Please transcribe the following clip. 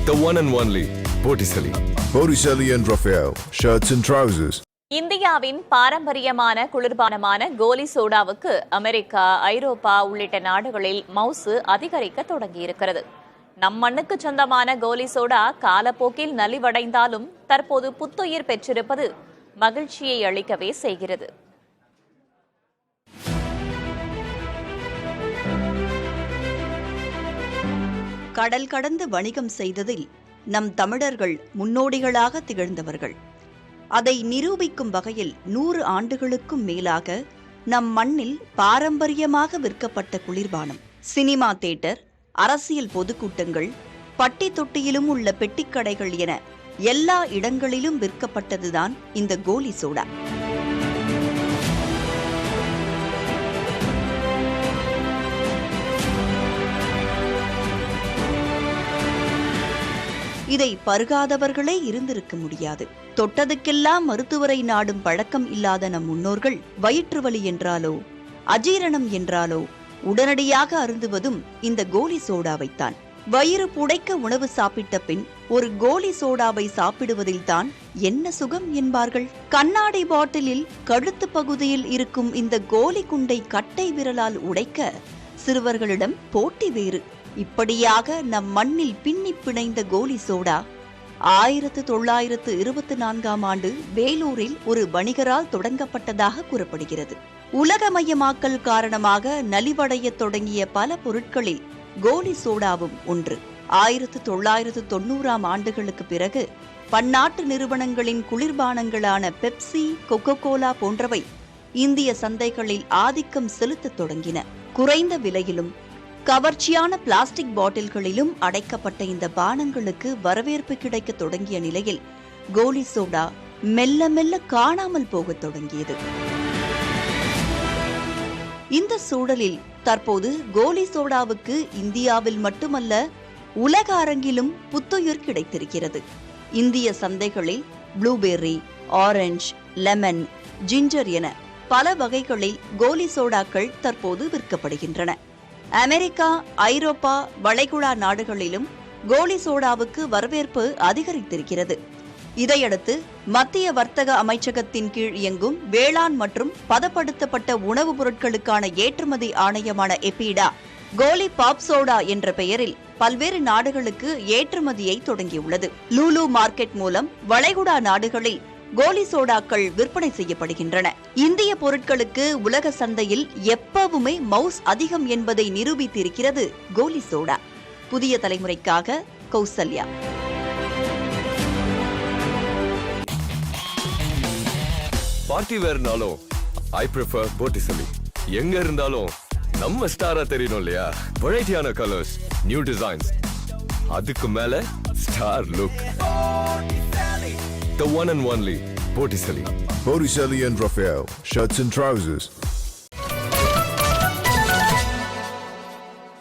The one and only Botticelli. Botticelli and Raphael, shirts and trousers. இந்தியாவின் பாரம்பரியமான குளிர்பானமான கோலி சோடாவுக்கு America, ஐரோப்பா உள்ளிட்ட நாடுகளில் மவுசு அதிகரிக்க தொடங்கியிருக்கிறது. நம் மண்ணுக்கு சொந்தமான கோலி சோடா காலப்போக்கில் நலிவடைந்தாலும் தற்போது புத்துயிர் பெற்றிருப்பது மகிழ்ச்சியை அளிக்கவே செய்கிறது. கடல் கடந்து வணிகம் செய்ததில் நம் தமிழர்கள் முன்னோடிகளாக திகழ்ந்தவர்கள். அதை நிரூபிக்கும் வகையில் 100 ஆண்டுகளுக்கும் மேலாக நம் மண்ணில் பாரம்பரியமாக விற்கப்பட்ட குளிர்பானம், சினிமா தியேட்டர், அரசியல் பொதுக்கூட்டங்கள், பட்டி தொட்டியிலும் உள்ள பெட்டிக்கடைகள் என எல்லா இடங்களிலும் விற்கப்பட்டதுதான் இந்த கோலி சோடா. இதை பருகாதவர்களே இருந்திருக்க முடியாது. தொட்டதுக்கெல்லாம் மருத்துவரை நாடும் பழக்கம் இல்லாத நம் முன்னோர்கள் வயிற்று வலி என்றாலோ அஜீரணம் என்றாலோ உடனடியாக அருந்துவதும் இந்த கோலி சோடாவைத்தான். வயிறு புடைக்க உணவு சாப்பிட்ட பின் ஒரு கோலி சோடாவை சாப்பிடுவதில்தான் என்ன சுகம் என்பார்கள். கண்ணாடி பாட்டிலில் கழுத்து பகுதியில் இருக்கும் இந்த கோலி குண்டை கட்டை விரலால் உடைக்க சிறுவர்களிடம் போட்டி வேறு. இப்படியாக நம் மண்ணில் பின்னி பிணைந்த கோலி சோடா 1924ஆம் ஆண்டு வேலூரில் ஒரு வணிகரால் தொடங்கப்பட்டதாக கூறப்படுகிறது. உலகமயமாக்கல் காரணமாக நலிவடைய தொடங்கிய பல பொருட்களில் கோலி சோடாவும் ஒன்று. 1990ஆம் ஆண்டுகளுக்கு பிறகு பன்னாட்டு நிறுவனங்களின் குளிர்பானங்களான பெப்சி, கொக்கோ கோலா போன்றவை இந்திய சந்தைகளில் ஆதிக்கம் செலுத்தத் தொடங்கின. குறைந்த விலையிலும் கவர்ச்சியான பிளாஸ்டிக் பாட்டில்களிலும் அடைக்கப்பட்ட இந்த பானங்களுக்கு வரவேற்பு கிடைக்க தொடங்கிய நிலையில் கோலி சோடா மெல்ல மெல்ல காணாமல் போகத் தொடங்கியது. இந்த சூழலில் தற்போது கோலி சோடாவுக்கு இந்தியாவில் மட்டுமல்ல உலக அரங்கிலும் புத்துயிர் கிடைத்திருக்கிறது. இந்திய சந்தைகளில் ப்ளூபெர்ரி, ஆரஞ்சு, லெமன், ஜிஞ்சர் என பல வகைகளில் கோலி சோடாக்கள் தற்போது விற்கப்படுகின்றன. அமெரிக்கா, ஐரோப்பா, வளைகுடா நாடுகளிலும் கோலி சோடாவுக்கு வரவேற்பு அதிகரித்திருக்கிறது. இதையடுத்து மத்திய வர்த்தக அமைச்சகத்தின் கீழ் இயங்கும் வேளாண் மற்றும் பதப்படுத்தப்பட்ட உணவுப் பொருட்களுக்கான ஏற்றுமதி ஆணையமான எபீடா கோலி பாப் சோடா என்ற பெயரில் பல்வேறு நாடுகளுக்கு ஏற்றுமதியை தொடங்கியுள்ளது. லூலு மார்க்கெட் மூலம் வளைகுடா நாடுகளில் கோலி சோடாக்கள் விற்பனை செய்யப்படுகின்றன. இந்திய பொருட்களுக்கு உலக சந்தையில் எப்பவுமே மவுஸ் அதிகம் என்பதை நிரூபித்திருக்கிறது கோலி சோடா. புதிய தலைமுறைக்காக கௌசல்யா. பார்ட்டி வேர்னாலும் ஐ ப்ரிஃபர் Botticelli. எங்க இருந்தாலும் நம்ம ஸ்டாரா தெரியணும் இல்லையா? வெரைட்டியான கலர்ஸ், நியூ டிசைன்ஸ், அதுக்கு மேல star look. The one and only Botticelli. Botticelli and Raphael, shirts and trousers.